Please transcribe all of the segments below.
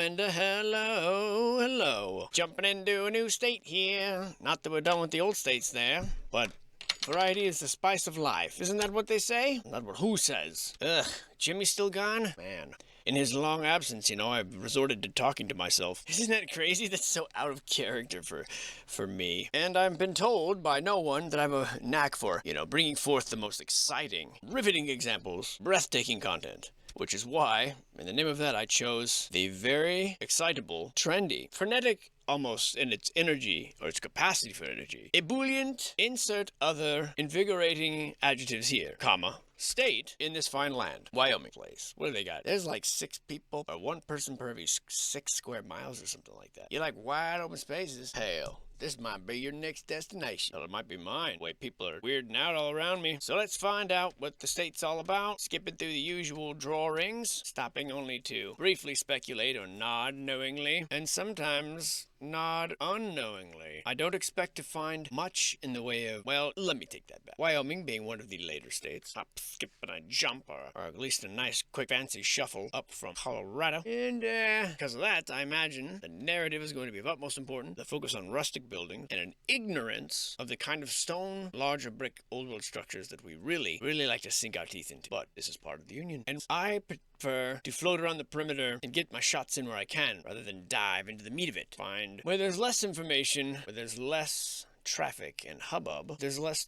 and a hello, hello. Jumping into a new state here. Not that we're done with the old states there, but variety is the spice of life. Isn't that what they say? Not what who says. Ugh, Jimmy's still gone? Man. In his long absence, I've resorted to talking to myself. Isn't that crazy? That's so out of character for me. And I've been told by no one that I have a knack for, bringing forth the most exciting, riveting examples, breathtaking content. Which is why, in the name of that, I chose the very excitable, trendy, frenetic, almost in its energy, or its capacity for energy, ebullient, insert other invigorating adjectives here, comma, state in this fine land, Wyoming place. What do they got? There's like 6 people, or 1 person per every 6 square miles or something like that. You like wide open spaces? Hell. This might be your next destination. Well, it might be mine. The way people are weirding out all around me. So let's find out what the state's all about. Skipping through the usual drawings. Stopping only to briefly speculate or nod knowingly. And sometimes nod unknowingly. I don't expect to find much in the way of, well, let me take that back. Wyoming being one of the later states. Hop, skip, and a jump, or at least a nice, quick, fancy shuffle up from Colorado. And, because of that, I imagine the narrative is going to be of utmost importance. The focus on rustic building and an ignorance of the kind of stone, larger brick, old world structures that we really, really like to sink our teeth into. But this is part of the Union. And I prefer to float around the perimeter and get my shots in where I can, rather than dive into the meat of it. Find where there's less information, where there's less traffic and hubbub, there's less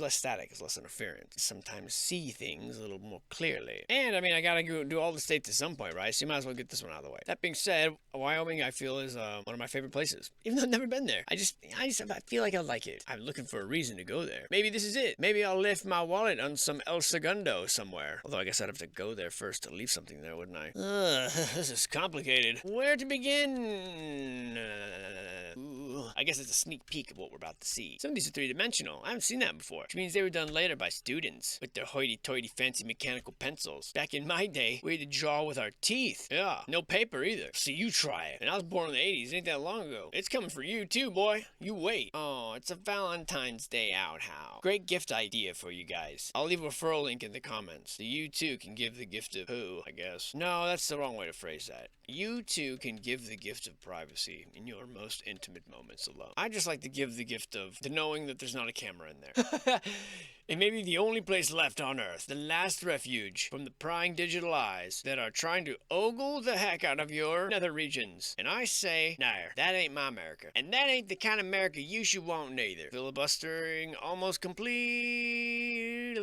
static, there's less interference. Sometimes see things a little more clearly. And I mean, I gotta go do all the states at some point, right? So you might as well get this one out of the way. That being said, Wyoming I feel is one of my favorite places. Even though I've never been there. I feel like I like it. I'm looking for a reason to go there. Maybe this is it. Maybe I'll lift my wallet on some El Segundo somewhere. Although I guess I'd have to go there first to leave something there, wouldn't I? This is complicated. Where to begin? I guess it's a sneak peek of what we're about to see. Some of these are 3-dimensional. I haven't seen that before. Which means they were done later by students with their hoity-toity fancy mechanical pencils. Back in my day, we had to draw with our teeth. Yeah, no paper either. So you try it. And I was born in the 80s. Ain't that long ago. It's coming for you too, boy. You wait. Oh, it's a Valentine's Day outhouse. Great gift idea for you guys. I'll leave a referral link in the comments. So you too can give the gift of who, I guess. No, that's the wrong way to phrase that. You too can give the gift of privacy in your most intimate moments alone. I just like to give the gift of the knowing that there's not a camera in there. It may be the only place left on Earth, the last refuge from the prying digital eyes that are trying to ogle the heck out of your nether regions. And I say, nah, that ain't my America. And that ain't the kind of America you should want neither. Filibustering almost complete.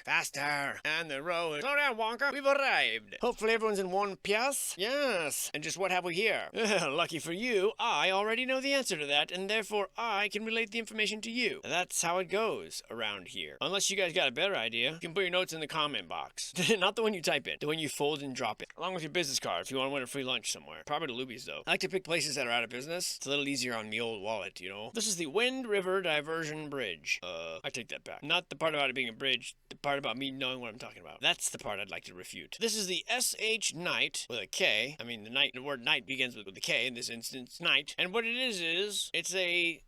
Faster. And the road. Slow down, Wonka. We've arrived. Hopefully everyone's in one piece. Yes. And just what have we here? Lucky for you, I already know the answer to that, and therefore I can relate the information to you. That's how it goes around here. Unless you guys got a better idea, you can put your notes in the comment box. Not the one you type in, the one you fold and drop in, along with your business card if you want to win a free lunch somewhere. Probably to Luby's though. I like to pick places that are out of business. It's a little easier on me old wallet, This is the Wind River Diversion Bridge. I take that back. Not the part about it being a bridge, the part about me knowing what I'm talking about. That's the part I'd like to refute. This is the SH Knight with a K. I mean, the word night begins with a K in this instance, night. And what it is it's a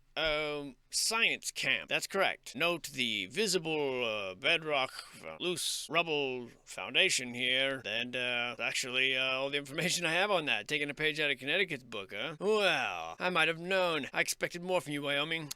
science camp. That's correct. Note the visible bedrock, loose rubble foundation here, and actually all the information I have on that. Taking a page out of Connecticut's book, huh? Well, I might have known. I expected more from you, Wyoming.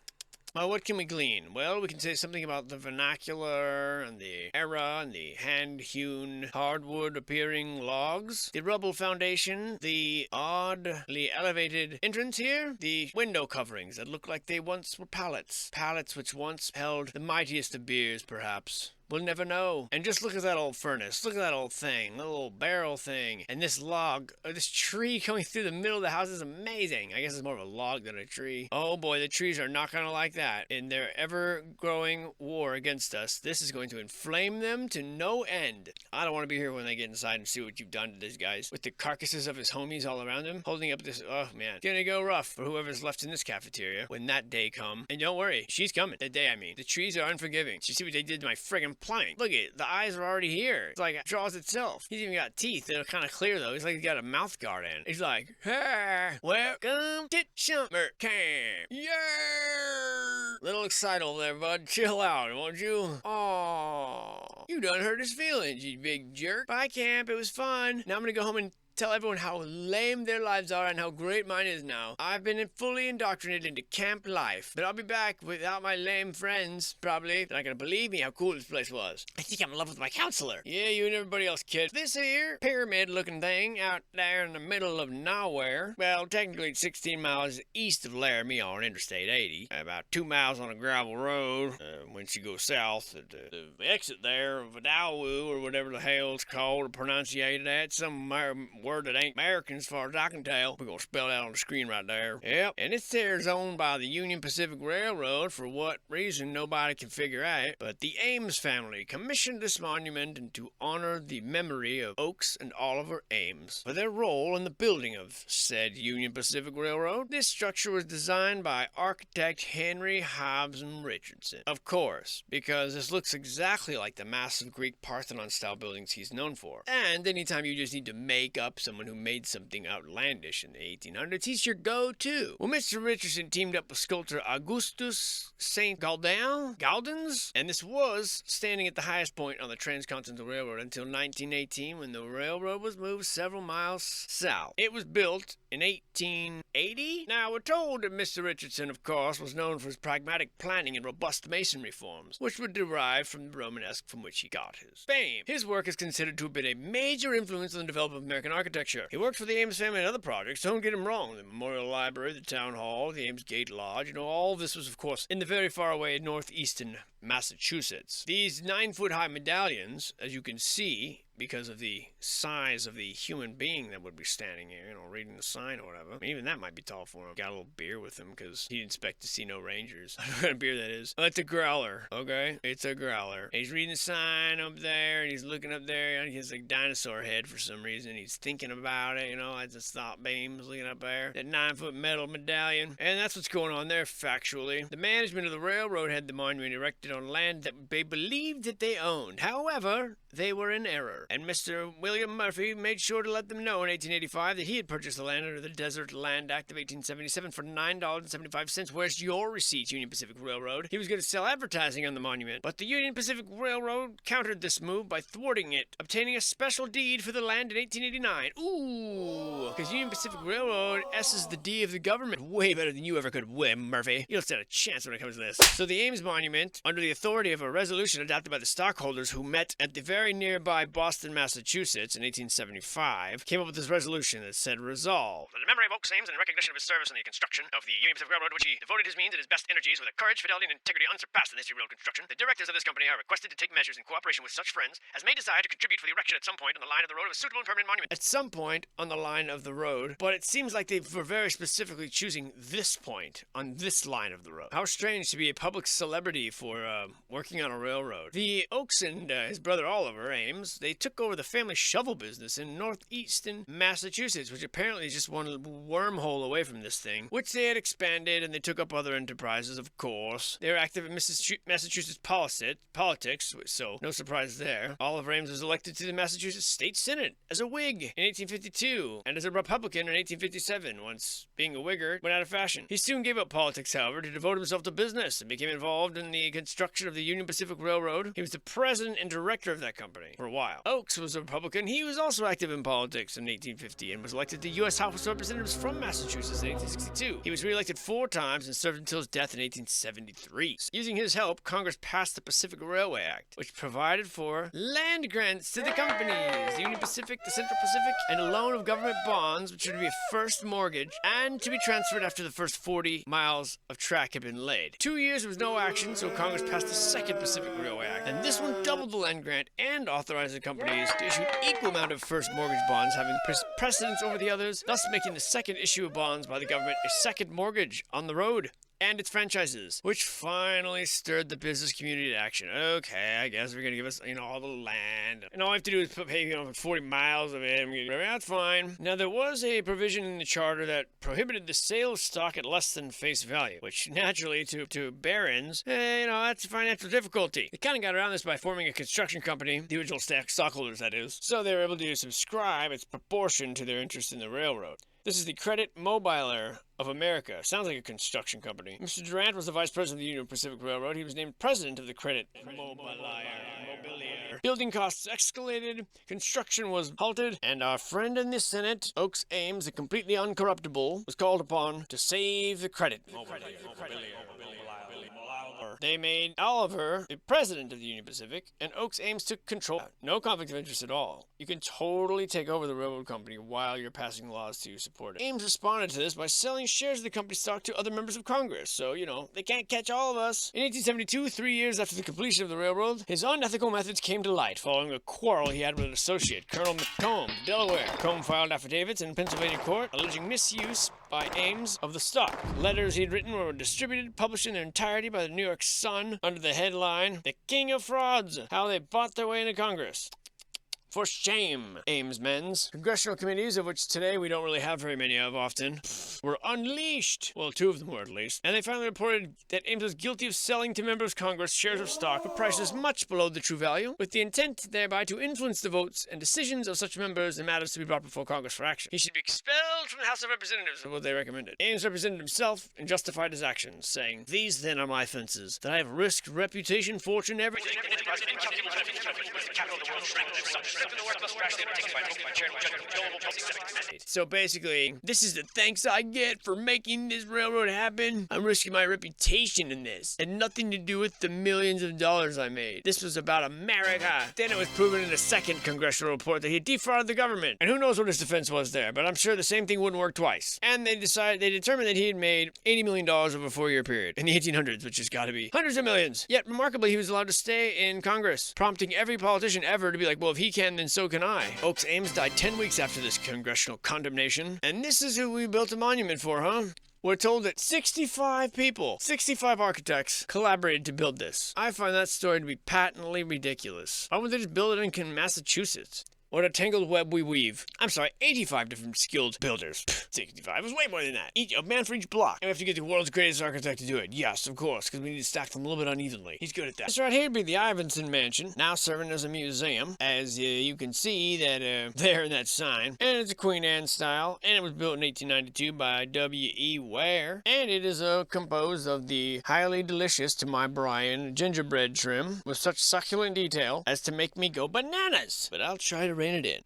Well, what can we glean? Well, we can say something about the vernacular and the era and the hand-hewn hardwood-appearing logs, the rubble foundation, the oddly elevated entrance here, the window coverings that look like they once were pallets. Pallets which once held the mightiest of beers, perhaps. We'll never know. And just look at that old furnace. Look at that old thing. Little old barrel thing. And this log, or this tree coming through the middle of the house is amazing. I guess it's more of a log than a tree. Oh boy, the trees are not gonna like that. In their ever-growing war against us, this is going to inflame them to no end. I don't want to be here when they get inside and see what you've done to these guys. With the carcasses of his homies all around him, holding up this, oh man. It's gonna go rough for whoever's left in this cafeteria when that day comes. And don't worry, she's coming. The day, I mean. The trees are unforgiving. You see what they did to my friggin' plumbing. Look at it. The eyes are already here. It's like it draws itself. He's even got teeth that are kind of clear, though. He's like he's got a mouth guard in. He's like, hey, welcome to summer camp. Yeah. Little excitable there, bud. Chill out, won't you? Aw. You done hurt his feelings, you big jerk. Bye, camp. It was fun. Now I'm gonna go home and tell everyone how lame their lives are and how great mine is now. I've been fully indoctrinated into camp life, but I'll be back without my lame friends, probably. They're not gonna believe me how cool this place was. I think I'm in love with my counselor. Yeah, you and everybody else, kid. This here pyramid-looking thing out there in the middle of nowhere, well, technically it's 16 miles east of Laramie on Interstate 80, about 2 miles on a gravel road. Once you go south, the exit there of Vidalwoo, or whatever the hell it's called or pronunciated at, some word that ain't American as far as I can tell. We're gonna spell it out on the screen right there. Yep, and it's there is owned by the Union Pacific Railroad for what reason nobody can figure out, but the Ames family commissioned this monument and to honor the memory of Oakes and Oliver Ames for their role in the building of said Union Pacific Railroad. This structure was designed by architect Henry Hobson Richardson. Of course, because this looks exactly like the massive Greek Parthenon-style buildings he's known for. And anytime you just need to make up someone who made something outlandish in the 1800s, he's your go-to. Well, Mr. Richardson teamed up with sculptor Augustus St. Gaudens, and this was standing at the highest point on the Transcontinental Railroad until 1918, when the railroad was moved several miles south. It was built in 1880. Now, we're told that Mr. Richardson, of course, was known for his pragmatic planning and robust masonry forms, which would derive from the Romanesque from which he got his fame. His work is considered to have been a major influence on the development of American architecture. He worked for the Ames family and other projects, don't get him wrong. The Memorial Library, the Town Hall, the Ames Gate Lodge, all of this was, of course, in the very far away northeastern Massachusetts. These 9-foot-high medallions, as you can see, because of the size of the human being that would be standing here, reading the sign or whatever. I mean, even that might be tall for him. Got a little beer with him because he didn't expect to see no rangers. I don't know what kind of beer that is. Oh, it's a growler, okay? It's a growler. And he's reading the sign up there, and he's looking up there, and he has a dinosaur head for some reason. He's thinking about it, as his thought beams looking up there. That 9-foot metal medallion. And that's what's going on there, factually. The management of the railroad had the monument erected on land that they believed that they owned. However, they were in error. And Mr. William Murphy made sure to let them know in 1885 that he had purchased the land under the Desert Land Act of 1877 for $9.75. Where's your receipts, Union Pacific Railroad? He was going to sell advertising on the monument, but the Union Pacific Railroad countered this move by thwarting it, obtaining a special deed for the land in 1889. Ooh, because Union Pacific Railroad S's the D of the government. Way better than you ever could, William Murphy. You don't stand a chance when it comes to this. So the Ames Monument, under the authority of a resolution adopted by the stockholders who met at the very nearby Boston, Massachusetts in 1875, came up with this resolution that said, resolved, for the memory of Oakes Ames and in recognition of his service in the construction of the Union Pacific Railroad, which he devoted his means and his best energies with a courage, fidelity, and integrity unsurpassed in the history of railroad construction, the directors of this company are requested to take measures in cooperation with such friends as may desire to contribute for the erection at some point on the line of the road of a suitable and permanent monument. At some point on the line of the road, but it seems like they were very specifically choosing this point on this line of the road. How strange to be a public celebrity for working on a railroad. The Oakes and his brother Oliver Ames, they took over the family shovel business in northeastern Massachusetts, which apparently is just one wormhole away from this thing, which they had expanded, and they took up other enterprises, of course. They were active in Massachusetts politics, so no surprise there. Oliver Ames was elected to the Massachusetts State Senate as a Whig in 1852, and as a Republican in 1857. Once being a Whigger went out of fashion. He soon gave up politics, however, to devote himself to business, and became involved in the construction of the Union Pacific Railroad. He was the president and director of that company for a while. Oakes was a Republican. He was also active in politics in 1850 and was elected to U.S. House of Representatives from Massachusetts in 1862. He was reelected 4 times and served until his death in 1873. Using his help, Congress passed the Pacific Railway Act, which provided for land grants to the companies, the Union Pacific, the Central Pacific, and a loan of government bonds, which would be a first mortgage, and to be transferred after the first 40 miles of track had been laid. 2 years there was no action, so Congress passed the Second Pacific Railway Act, and this one doubled the land grant and authorized the companies to issue an equal amount of first mortgage bonds, having precedence over the others, thus making the second issue of bonds by the government a second mortgage on the road and its franchises, which finally stirred the business community to action. Okay, I guess we're gonna give us, all the land, and all I have to do is pay, 40 miles of it. That's fine. Now, there was a provision in the charter that prohibited the sale of stock at less than face value, which naturally, to barons, that's a financial difficulty. They kind of got around this by forming a construction company, the original stockholders, that is, so they were able to subscribe its proportion to their interest in the railroad. This is the Credit Mobiler of America. Sounds like a construction company. Mr. Durant was the vice president of the Union Pacific Railroad. He was named president of the Credit Mobilier. Building costs escalated, construction was halted, and our friend in the Senate, Oaks Ames, the completely uncorruptible, was called upon to save the credit. They made Oliver the president of the Union Pacific, and Oaks Ames took control. No conflict of interest at all. You can totally take over the railroad company while you're passing laws to support it. Ames responded to this by selling shares of the company stock to other members of Congress, so, you know, they can't catch all of us. In 1872, 3 years after the completion of the railroad, his unethical methods came to light following a quarrel he had with an associate, Colonel McComb, Delaware. Combe filed affidavits in Pennsylvania court alleging misuse by Ames of the stock. Letters he'd written were distributed, published in their entirety by the New York Sun under the headline, "The King of Frauds, How They Bought Their Way into Congress." For shame, Ames men's. Congressional committees, of which today we don't really have very many of often, were unleashed. Well, 2 of them were at least. And they finally reported that Ames was guilty of selling to members of Congress shares of stock at prices much below the true value, with the intent thereby to influence the votes and decisions of such members in matters to be brought before Congress for action. He should be expelled from the House of Representatives, was what they recommended. Ames represented himself and justified his actions, saying, "These then are my offenses, that I have risked reputation, fortune, everything. So basically, this is the thanks I get for making this railroad happen. I'm risking my reputation in this. It had nothing to do with the millions of dollars I made. This was about America." Then it was proven in a second congressional report that he defrauded the government. And who knows what his defense was there, but I'm sure the same thing wouldn't work twice. And they determined that he had made $80 million over a 4-year period in the 1800s, which has got to be hundreds of millions. Yet, remarkably, he was allowed to stay in Congress, prompting every politician ever to be like, well, if he can, then so can I. Oaks Ames died 10 weeks after this congressional condemnation. And this is who we built a monument for, huh? We're told that 65 people, 65 architects, collaborated to build this. I find that story to be patently ridiculous. Why wouldn't they just build it in Massachusetts? What a tangled web we weave. I'm sorry, 85 different skilled builders. 65 was way more than that. A man for each block. And we have to get the world's greatest architect to do it. Yes, of course, because we need to stack them a little bit unevenly. He's good at that. This right here would be the Iverson Mansion, now serving as a museum. As you can see that there in that sign. And it's a Queen Anne style. And it was built in 1892 by W.E. Ware. And it is composed of the highly delicious, to my Brian, gingerbread trim with such succulent detail as to make me go bananas. But I'll try to rein it in.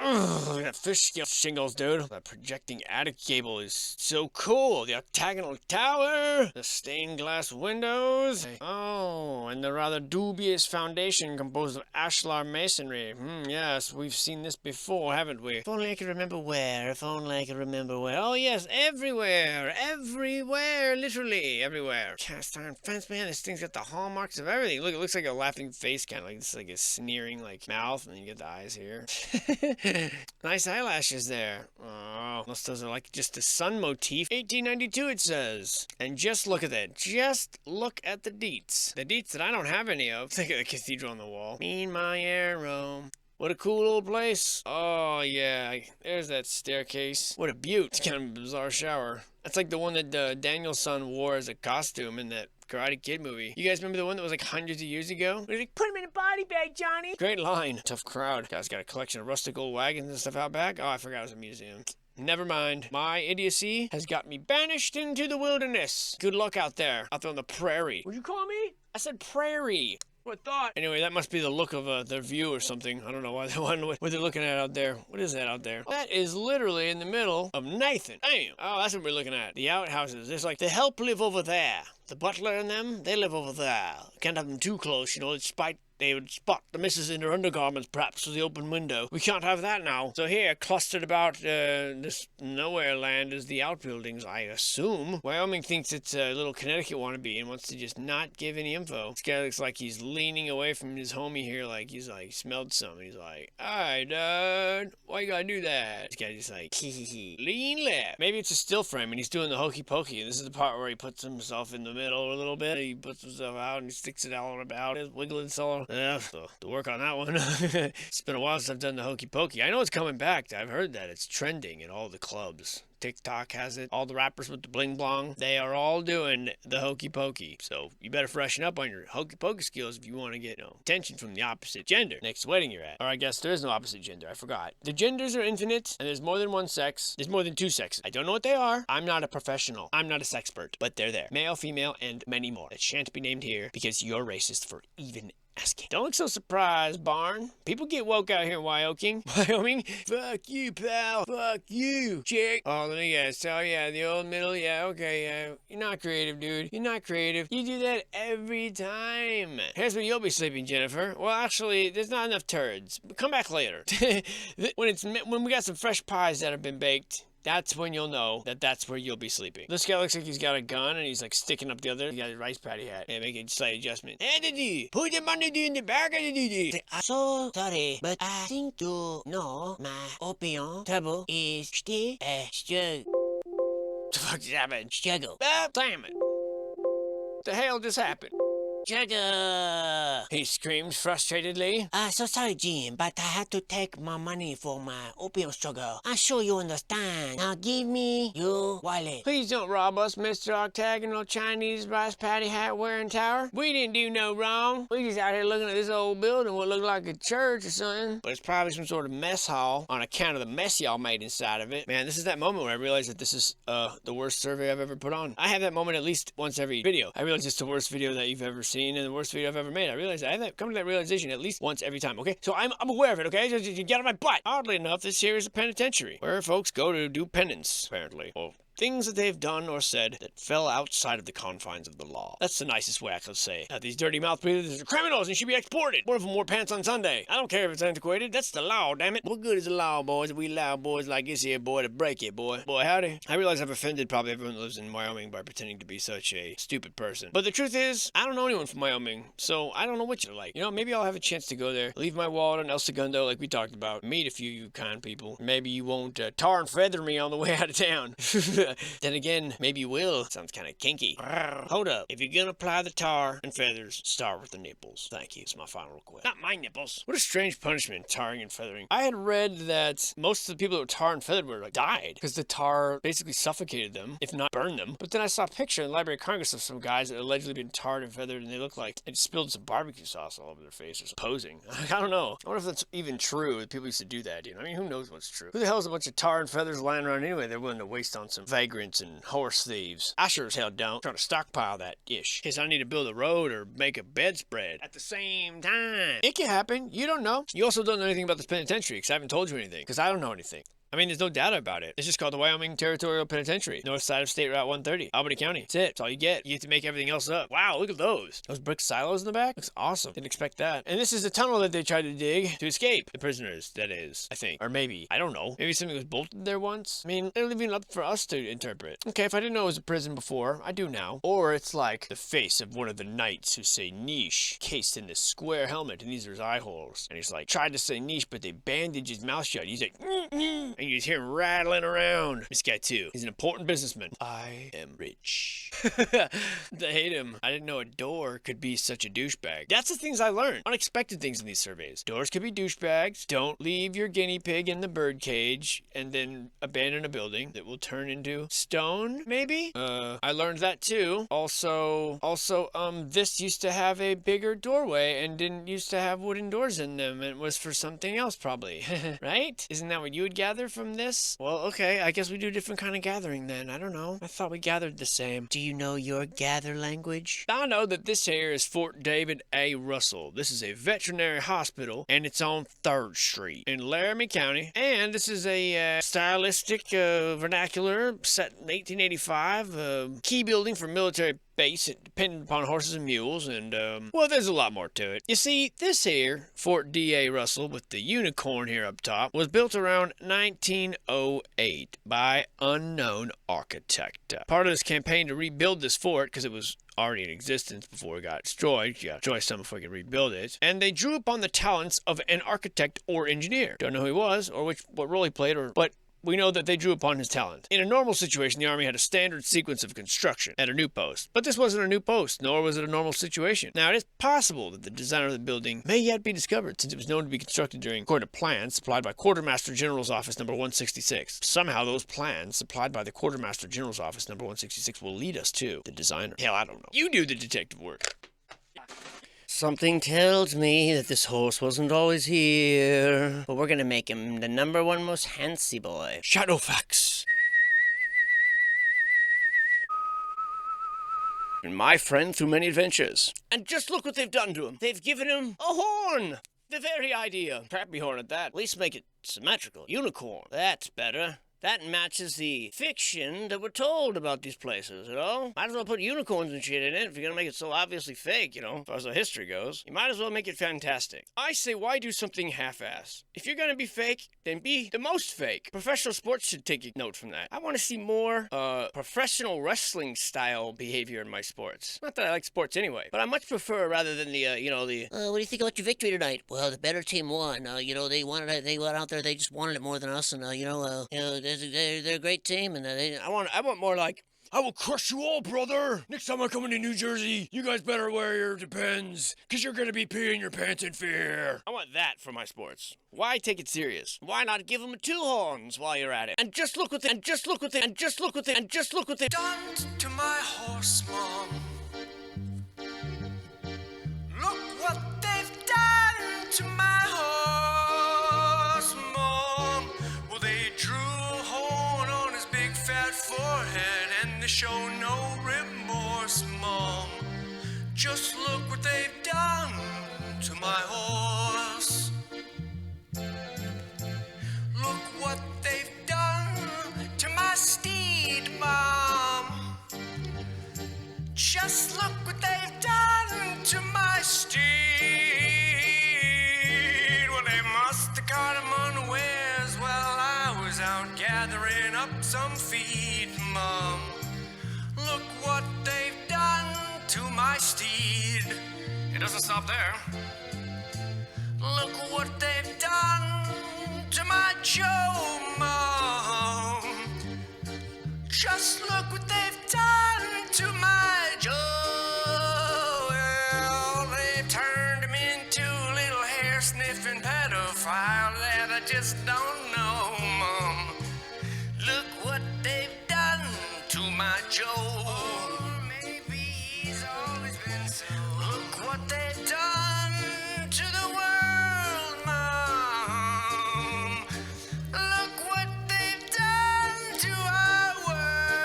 Ugh, that fish scale shingles, dude. That projecting attic gable is so cool. The octagonal tower, the stained glass windows. Oh, and the rather dubious foundation composed of ashlar masonry. Yes, we've seen this before, haven't we? If only I could remember where. If only I could remember where. Oh, yes, everywhere. Everywhere. Literally everywhere. Cast iron fence, man. This thing's got the hallmarks of everything. Look, it looks like a laughing face, kind of like this, like a sneering, like, mouth, and then you get the eyes here. Nice eyelashes there. Oh, unless those are like just a sun motif. 1892 it says. And just look at that. Just look at the deets. The deets that I don't have any of. Think of the cathedral on the wall. Mean my arrow. What a cool old place. Oh, yeah. There's that staircase. What a beaut. It's kind of a bizarre shower. That's like the one that Daniel's son wore as a costume in that Karate Kid movie. You guys remember the one that was like hundreds of years ago? It was like, put him in a body bag, Johnny. Great line. Tough crowd. Guy's got a collection of rustic old wagons and stuff out back. Oh, I forgot it was a museum. Never mind. My idiocy has got me banished into the wilderness. Good luck out there on the prairie. What'd you call me? I said prairie. What thought? Anyway, that must be the look of their view or something. I don't know why what they're looking at out there. What is that out there? That is literally in the middle of Nathan. Damn. Oh, that's what we're looking at. The outhouses. There's like, the help live over there. The butler and them, they live over there. Can't have them too close, you know, despite they would spot the missus in her undergarments, perhaps, through the open window. We can't have that now. So here, clustered about this nowhere land is the outbuildings, I assume. Wyoming thinks it's a little Connecticut wannabe and wants to just not give any info. This guy looks like he's leaning away from his homie here, like he's like, smelled something. He's like, alright, Dad, why you gotta do that? This guy's just like, hee, lean left. Maybe it's a still frame and he's doing the hokey pokey. This is the part where he puts himself in the middle a little bit. He puts himself out and he sticks it all about. He's wiggling so. Yeah, so to work on that one. It's been a while since I've done the hokey pokey. I know it's coming back. I've heard that it's trending in all the clubs. TikTok has it. All the rappers with the bling blong, they are all doing the hokey pokey. So you better freshen up on your hokey pokey skills if you want to get attention from the opposite gender next wedding you're at. Or I guess there is no opposite gender. I forgot. The genders are infinite, and there's more than one sex. There's more than two sexes. I don't know what they are. I'm not a professional. I'm not a sexpert, but they're there. Male, female, and many more. That shan't be named here because you're racist for even asking. Don't look so surprised, Barn. People get woke out here in Wyoming. Fuck you, pal. Fuck you, chick. Oh, let me guess. Oh, yeah, the old middle. Yeah, okay, yeah. You're not creative, dude. You're not creative. You do that every time. Here's where you'll be sleeping, Jennifer. Well, actually, there's not enough turds. Come back later. When we got some fresh pies that have been baked, that's when you'll know that that's where you'll be sleeping. This guy looks like he's got a gun and he's like sticking up the other. He got a rice patty hat. And make a slight adjustment. Hey, put the money in the bag of the I'm so sorry, but I think you know my opium trouble is still a struggle. What the fuck just happened? Struggle. Ah, damn it. What the hell just happened? Sugar! He screamed frustratedly. So sorry, Jim, but I had to take my money for my opium struggle. I'm sure you understand. Now give me your wallet. Please don't rob us, Mr. Octagonal Chinese rice patty hat wearing tower. We didn't do no wrong. We just out here looking at this old building what looked like a church or something. But it's probably some sort of mess hall on account of the mess y'all made inside of it. Man, this is that moment where I realize that this is the worst survey I've ever put on. I have that moment at least once every video. I realize it's the worst video that you've ever seen and the worst video I've ever made. I realize I have come to that realization at least once every time, okay? So I'm aware of it, okay? So you get on my butt. Oddly enough, this here is a penitentiary where folks go to do penance, apparently. Well, things that they've done or said that fell outside of the confines of the law. That's the nicest way I could say. These dirty mouth breathers are criminals and should be exported. One of them wore pants on Sunday. I don't care if it's antiquated. That's the law, damn it. What good is the law, boys, if we allow boys like this here boy to break it, boy? Boy, howdy. I realize I've offended probably everyone that lives in Wyoming by pretending to be such a stupid person. But the truth is, I don't know anyone from Wyoming, so I don't know what you're like. Maybe I'll have a chance to go there, leave my wallet on El Segundo like we talked about, meet a few you kind people. Maybe you won't tar and feather me on the way out of town. Then again, maybe you will. Sounds kind of kinky. Hold up. If you're gonna apply the tar and feathers, start with the nipples. Thank you. It's my final request. Not my nipples. What a strange punishment, tarring and feathering. I had read that most of the people that were tar and feathered were died because the tar basically suffocated them, if not burned them. But then I saw a picture in the Library of Congress of some guys that had allegedly been tarred and feathered, and they looked like they spilled some barbecue sauce all over their face or some posing. I don't know. I wonder if that's even true. That people used to do that. I mean, who knows what's true? Who the hell is a bunch of tar and feathers lying around anyway? They're willing to waste on some vagrants and horse thieves. I sure as hell don't. Trying to stockpile that ish. In case I need to build a road or make a bedspread at the same time. It can happen. You don't know. You also don't know anything about this penitentiary because I haven't told you anything. Because I don't know anything. I mean, there's no data about it. It's just called the Wyoming Territorial Penitentiary, north side of State Route 130, Albany County. That's it. That's all you get. You get to make everything else up. Wow, look at those. Those brick silos in the back? Looks awesome. Didn't expect that. And this is a tunnel that they tried to dig to escape the prisoners, that is, I think. Or maybe. I don't know. Maybe something was bolted there once? I mean, they're leaving it up for us to interpret. Okay, if I didn't know it was a prison before, I do now. Or it's like the face of one of the knights who say niche, cased in this square helmet, and these are his eye holes. And he's like, tried to say niche, but they bandaged his mouth shut. He's like, and you just hear him rattling around. This guy too. He's an important businessman. I am rich. I hate him. I didn't know a door could be such a douchebag. That's the things I learned. Unexpected things in these surveys. Doors could be douchebags. Don't leave your guinea pig in the bird cage and then abandon a building that will turn into stone, maybe? I learned that too. Also, this used to have a bigger doorway and didn't used to have wooden doors in them. It was for something else probably. Right? Isn't that what you would gather from this? Well, okay, I guess we do a different kind of gathering then. I don't know. I thought we gathered the same. Do you know your gather language? I know that this here is Fort David A. Russell. This is a veterinary hospital, and it's on 3rd Street in Laramie County. And this is a stylistic vernacular set in 1885 key building for military base, dependent upon horses and mules, and, well, there's a lot more to it. You see, this here, Fort D.A. Russell, with the unicorn here up top, was built around 1908 by unknown architect. Part of this campaign to rebuild this fort, because it was already in existence before it got destroyed. You got to destroy some before you could rebuild it. And they drew upon the talents of an architect or engineer. Don't know who he was, or what role he played, but we know that they drew upon his talent. In a normal situation, the Army had a standard sequence of construction at a new post. But this wasn't a new post, nor was it a normal situation. Now, it is possible that the designer of the building may yet be discovered, since it was known to be constructed according to plans supplied by Quartermaster General's Office number 166. Somehow those plans supplied by the Quartermaster General's Office number 166 will lead us to the designer. Hell, I don't know. You do the detective work. Something tells me that this horse wasn't always here. But we're gonna make him the #1 most handsy boy. Shadowfax. My friend through many adventures. And just look what they've done to him. They've given him a horn. The very idea. Crappy horn at that. At least make it symmetrical. Unicorn. That's better. That matches the fiction that we're told about these places, you know? Might as well put unicorns and shit in it if you're gonna make it so obviously fake, you know, as far as the history goes. You might as well make it fantastic. I say, why do something half-ass? If you're gonna be fake, then be the most fake. Professional sports should take a note from that. I want to see more, professional wrestling-style behavior in my sports. Not that I like sports anyway, but I much prefer rather than the, what do you think about your victory tonight? Well, the better team won. They went out there, they just wanted it more than us, and, they're a great team, and I want more like, I will crush you all, brother! Next time I come into New Jersey, you guys better wear your Depends, because you're gonna be peeing your pants in fear. I want that for my sports. Why take it serious? Why not give them 2 horns while you're at it? And just look what they've done to my horse, Mom. Look what they've done to my horse, Mom. Well, they drew a horn on his big fat forehead, and they show no remorse, Mom. Just look what they've done to my horse. Look what they've done to my steed, Mom. Just look what they've done to my steed. Well, they must have caught him unawares while I was out gathering up some feed, Mom. Look what they've done to my steed. It doesn't stop there. Look what they've done to my Joe, Mom. Just look what they've done to my Joe. Well, they've turned him into a little hair-sniffing pedophile that I just don't know, Mom. Look what they've done to my Joe. Or maybe he's always been so. Look what they've done to the world, Mom. Look what they've done to our world.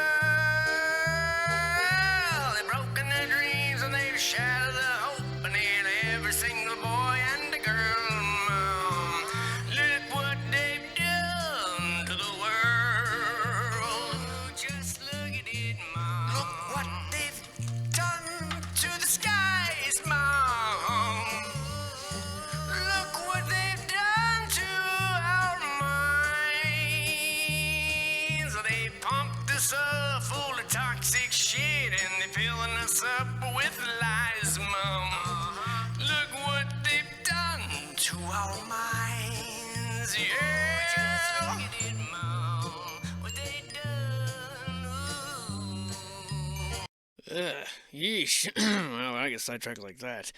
They've broken their dreams and they've shattered the hope in every single boy and a girl, Mom. Look what they've done to the world. Just look at it, Mom. Look what they've done to the skies, Mom. Look what they've done to our minds. They pumped us up full of toxic shit and they're filling us up with lies, Mom. Look what they've done to our minds, yeah. Just look at it, Mom. What they done, Yeesh. Well, I get sidetracked like that.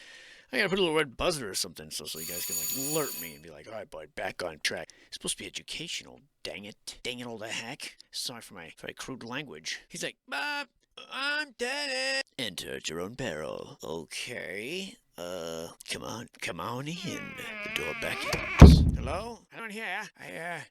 I gotta put a little red buzzer or something so you guys can, alert me and be like, alright, bud, back on track. It's supposed to be educational, dang it. Dang it, all the heck. Sorry for my very crude language. He's like, Bob, I'm dead. Enter at your own peril. Okay. Come on in. The door beckons. Hello? Anyone here?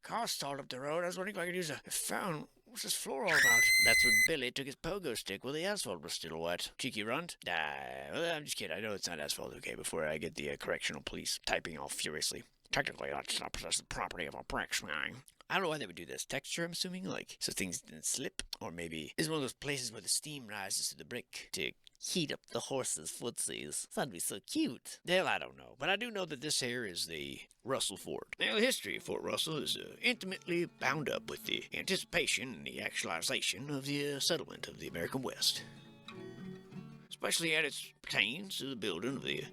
Car stalled up the road. I was wondering if I could use a phone. What's this floor all about? That's when Billy took his pogo stick while the asphalt was still wet. Cheeky runt? Well, I'm just kidding. I know it's not asphalt, okay, before I get the correctional police typing all furiously. Technically, that's not the property of a brick swing. I don't know why they would do this. Texture, I'm assuming, so things didn't slip. Or maybe it's one of those places where the steam rises to the brick to heat up the horse's footsies. That'd be so cute. Well, I don't know. But I do know that this here is the Russell Fort. Now, the history of Fort Russell is intimately bound up with the anticipation and the actualization of the settlement of the American West. Especially as it pertains to the building of the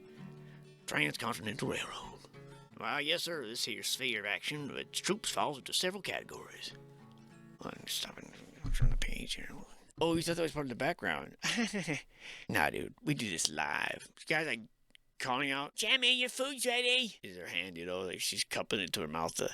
Transcontinental Railroad. Well, yes, sir, this here sphere of action of its troops falls into several categories. Stop it. What's on the page here? Oh, you thought that was part of the background? Nah, dude. We do this live. This guy's like calling out, Jamie, your food's ready. Is her hand, like she's cupping it to her mouth to,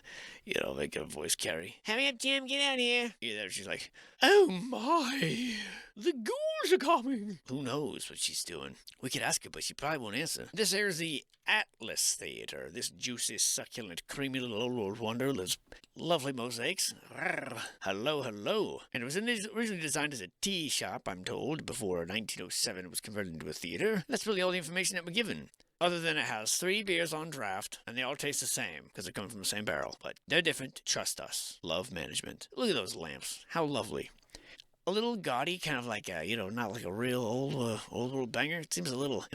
make a voice carry. Hurry up, Jim, get out of here. There she's like, oh my, the ghouls are coming. Who knows what she's doing? We could ask her, but she probably won't answer. This here's the Atlas Theater. This juicy, succulent, creamy little old wonder lives lovely mosaics. Hello, hello. And it was originally designed as a tea shop, I'm told, before 1907 it was converted into a theater. That's really all the information that we're given. Other than it has 3 beers on draft, and they all taste the same, because they're coming from the same barrel. But they're different. Trust us. Love management. Look at those lamps. How lovely. A little gaudy, kind of like not like a real old world banger. It seems a little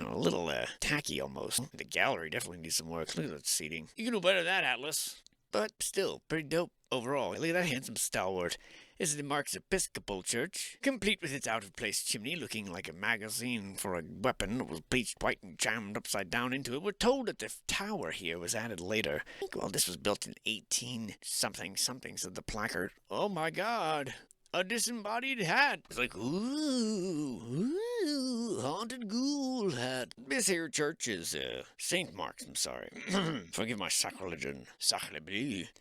tacky almost. The gallery definitely needs some work. Look at that seating. You can do better than that, Atlas. But still, pretty dope overall. Look at that handsome stalwart. This is the Mark's Episcopal Church, complete with its out-of-place chimney looking like a magazine for a weapon that was bleached white and jammed upside down into it. We're told that the tower here was added later. I think, well, this was built in 18-something, said the placard. Oh my god. A disembodied hat. It's like, ooh, haunted ghoul hat. This here church is, St. Mark's, I'm sorry. Forgive my sacrilege and sacrilege.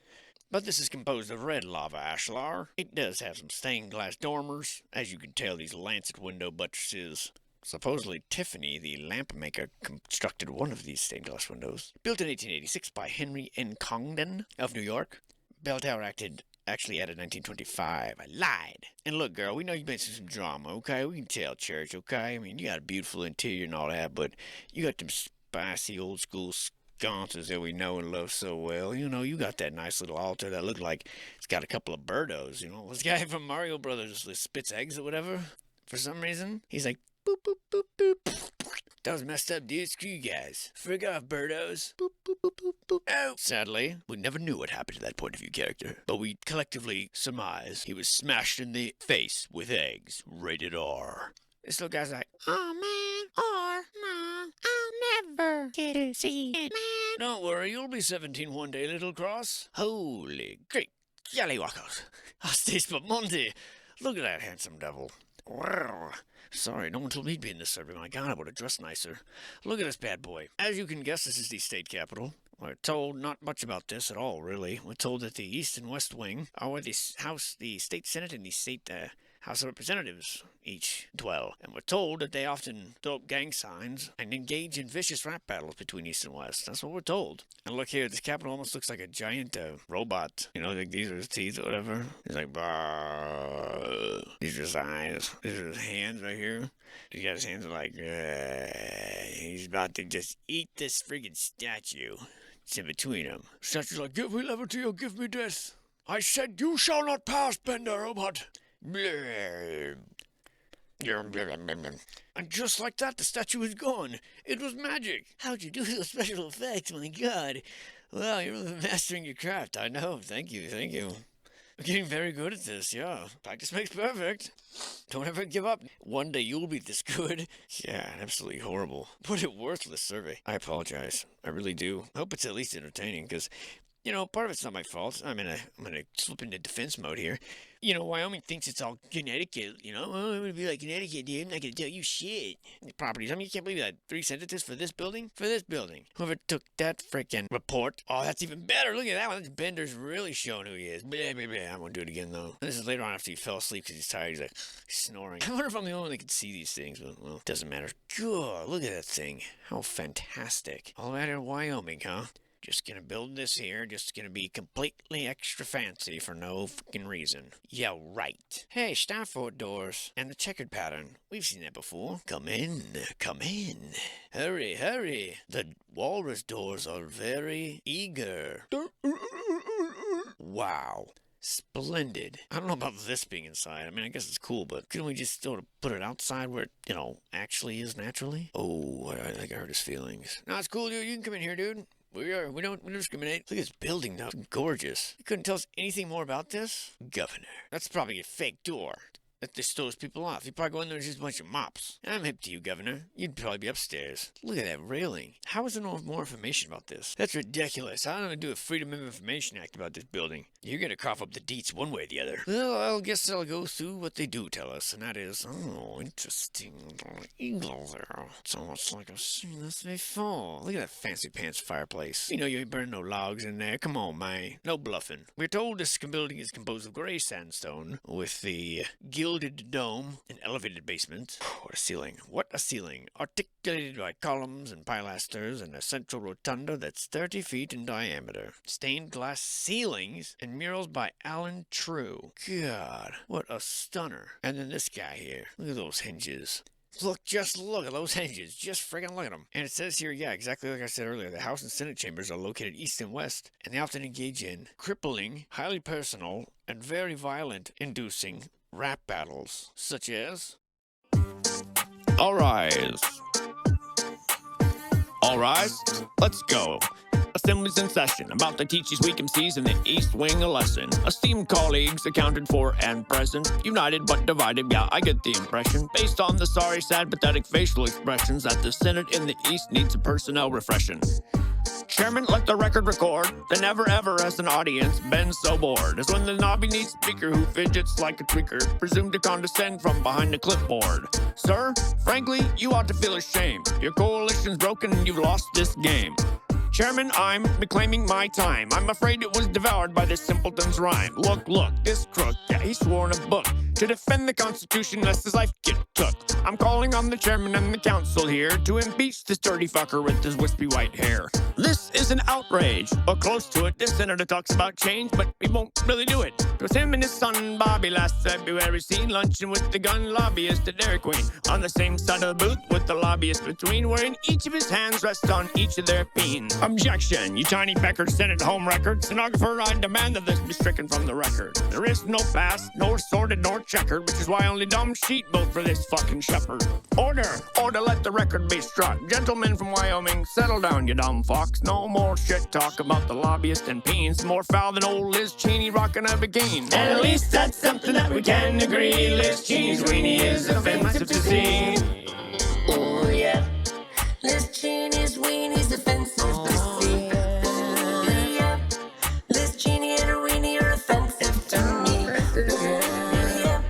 But this is composed of red lava ashlar. It does have some stained glass dormers. As you can tell, these lancet window buttresses. Supposedly Tiffany, the lamp maker, constructed one of these stained glass windows. Built in 1886 by Henry N. Congdon of New York. Bell Tower actually added 1925. I lied. And look, girl, we know you've been through some drama, okay? We can tell, church, okay? I mean, you got a beautiful interior and all that, but you got them spicy old school sconces that we know and love so well. You got that nice little altar that looked like it's got a couple of birdos, This guy from Mario Brothers spits eggs or whatever. For some reason, he's like, boop, boop, boop, boop. That was messed up, dude. Screw you guys. Frig off, birdos. Boop, boop, boop, boop, boop. Oh. Sadly, we never knew what happened to that point of view character, but we collectively surmise he was smashed in the face with eggs. Rated R. This little guy's like, oh man, R, no, I'll never get to see it, man. Don't worry, you'll be 17 one day, little cross. Holy great jollywackers. Hostis but Monty. Look at that handsome devil. Sorry, no one told me he'd be in this survey. My god, I would have dressed nicer. Look at this bad boy. As you can guess, this is the state capitol. We're told not much about this at all, really. We're told that the East and West Wing are where the state Senate and the state House of Representatives each dwell. And we're told that they often throw up gang signs and engage in vicious rap battles between East and West. That's what we're told. And look here, this capitol almost looks like a giant robot. Like these are his teeth or whatever. He's like, bah. These are his eyes. These are his hands right here. He's got his hands like, he's about to just eat this friggin' statue. It's in between them. Statue's like, give me liberty or give me death. I said, you shall not pass, Bender, robot. And just like that, the statue is gone. It was magic. How'd you do those special effects? My god. Well, you're really mastering your craft. I know. Thank you. I'm getting very good at this, yeah. Practice makes perfect. Don't ever give up. One day you'll be this good. Yeah, absolutely horrible. What a worthless survey. I apologize. I really do. I hope it's at least entertaining, because part of it's not my fault. I'm gonna slip into defense mode here. Wyoming thinks it's all Connecticut. Oh, I'm gonna be like Connecticut, dude. I'm not gonna tell you shit. The properties. I mean, you can't believe that. 3 sentences for this building? For this building. Whoever took that frickin' report. Oh, that's even better. Look at that one. Bender's really showing who he is. Blah, blah, blah. I won't do it again, though. This is later on after he fell asleep because he's tired. He's like snoring. I wonder if I'm the only one that can see these things, but, well, it doesn't matter. God, look at that thing. How fantastic. All that in Wyoming, huh? Just gonna build this here, just gonna be completely extra fancy for no fucking reason. Yeah, right. Hey, Stafford doors. And the checkered pattern. We've seen that before. Come in. Hurry, hurry. The walrus doors are very eager. Wow. Splendid. I don't know about this being inside. I mean, I guess it's cool, but couldn't we just sort of put it outside where it, actually is naturally? Oh, I think I hurt his feelings. No, it's cool, dude. You can come in here, dude. We don't discriminate. Look at this building now. It's gorgeous. You couldn't tell us anything more about this? Governor. That's probably a fake door. that this throws people off. You probably go in there and just a bunch of mops. I'm hip to you, Governor. You'd probably be upstairs. Look at that railing. How is there no more information about this? That's ridiculous. I don't even do a Freedom of Information Act about this building. You're gonna cough up the deets one way or the other. Well, I guess I'll go through what they do tell us, and that is, oh, interesting. Eagle there. It's almost like I've seen this before. Look at that fancy pants fireplace. You know you ain't burning no logs in there. Come on, man. No bluffing. We're told this building is composed of gray sandstone with the gilded dome, an elevated basement. What a ceiling. What a ceiling. Articulated by columns and pilasters and a central rotunda that's 30 feet in diameter. Stained glass ceilings and murals by Alan True. God, what a stunner. And then this guy here. Look at those hinges. Just look at those hinges. Just friggin' look at them. And it says here, yeah, exactly like I said earlier, the House and Senate chambers are located east and west, and they often engage in crippling, highly personal, and very violent inducing rap battles, such as... All rise. All rise. Let's go. Assembly's in session, about to teach these weak MCs in the East Wing a lesson. Esteemed colleagues, accounted for and present, united but divided, yeah, I get the impression, based on the sorry, sad, pathetic facial expressions, that the Senate in the East needs a personnel refreshing. Chairman, let the record record that never ever has an audience been so bored as when the knobby needs speaker who fidgets like a tweaker, presumed to condescend from behind the clipboard. Sir, frankly, you ought to feel ashamed. Your coalition's broken and you've lost this game. Chairman, I'm reclaiming my time. I'm afraid it was devoured by this simpleton's rhyme. Look, this crook, yeah, he swore in a book to defend the Constitution lest his life get took. I'm calling on the chairman and the council here to impeach this dirty fucker with his wispy white hair. This is an outrage, or close to it. This senator talks about change, but he won't really do it. It was him and his son Bobby last February seen lunching with the gun lobbyist at Dairy Queen, on the same side of the booth with the lobbyist between, wherein each of his hands rests on each of their peens. Objection, you tiny pecker Senate home record. Stenographer, I demand that this be stricken from the record. There is no past, nor sorted, nor checkered, which is why only dumb sheep vote for this fucking shepherd. Order, let the record be struck. Gentlemen from Wyoming, settle down, you dumb fox. No more shit talk about the lobbyist and peens. More foul than old Liz Cheney rocking a bikini. And at least that's something that we can agree. Liz Cheney's weenie is offensive to see. Oh yeah, Liz Cheney's weenie's offensive to see. Yeah, Liz Cheney and her weenie are offensive to me. Yeah,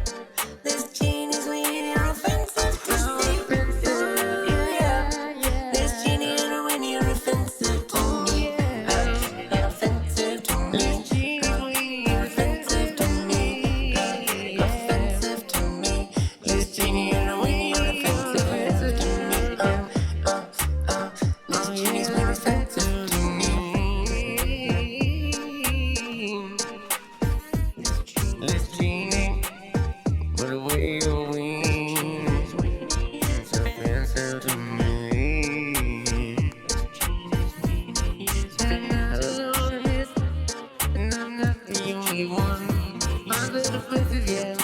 Liz Cheney's weenie are offensive to see. Yeah, Liz Cheney and her weenie are offensive to me. Offensive to me. Offensive to me. Offensive to me. Liz Cheney and her weenie are offensive to me. Liz Cheney's weenie offensive to me. Liz Cheney, put away your wings. It's offensive to me. And I'm not the only one. I'm offensive, yeah.